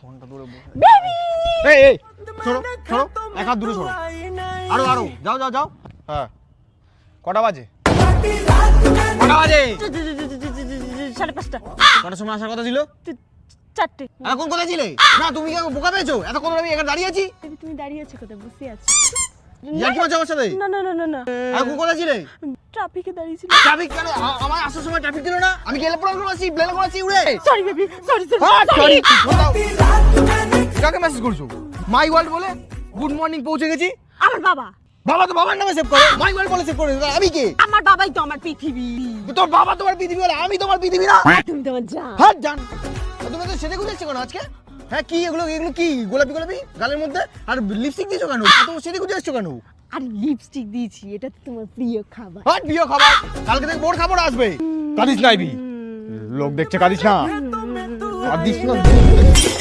ঘন্টা ধরে বসে। বেবি এই এই সরো সরো, এক হাত দূরে সরো। আরো আরো, যাও যাও যাও। হ্যাঁ, কটা বাজে? কটা বাজে? 5:30 কটার সময় আসার কথা ছিল? 4টে। এখন কোথায় ছিলে? না তুমি কি বোকা পেয়েছো? এতক্ষণ ধরে আমি এখানে দাঁড়িয়ে আছি। বেবি তুমি দাঁড়িয়ে আছো কোথায়? বসে আছি। ইয়ার কি হচ্ছে আমার সাথে? না না না না না এখন কোথায় ছিলে? ট্রাফিকে দাঁড়িয়েছিল। ট্রাফিক কেন? আমার আসার সময় ট্রাফিক ছিল না? আমি গেলে প্রবলেম আছি, ব্লেলে আছি উড়ে। সরি বেবি, সরি হ্যাঁ সরি। সরি। কাকে মেসেজ করছো? মাই ওয়ার্ল্ড বলে গুড মর্নিং পৌঁছে গেছি। আমার বাবা। বাবা তো বাবার নামে সেভ করো, মাই ওয়ার্ল্ড বলে সেভ করে। আমি কে? আমার বাবাই তো আমার পৃথিবী। তোর বাবা তোমার পৃথিবী বলে আমি তোমার পৃথিবী না? তুমি তো আমার জান। হ্যাঁ জান। তুমি তো সেজে গুজেছো কেন আজকে? হ্যাঁ কি এগুলো এগুলো কি গোলাপি গোলাপি গালের মধ্যে? আর লিপস্টিক দিয়েছো কেন? তুমি সেজে গুজে এসছো কেন? আর লিপস্টিক দিয়েছি, এটা তো তোমার প্রিয় খাবার। হ্যাঁ প্রিয় খাবার। কালকে থেকে বোর খাবার আসবে। কাঁদিস না আইবি। লোক দেখছে, কাঁদিস না। কাঁদিস না।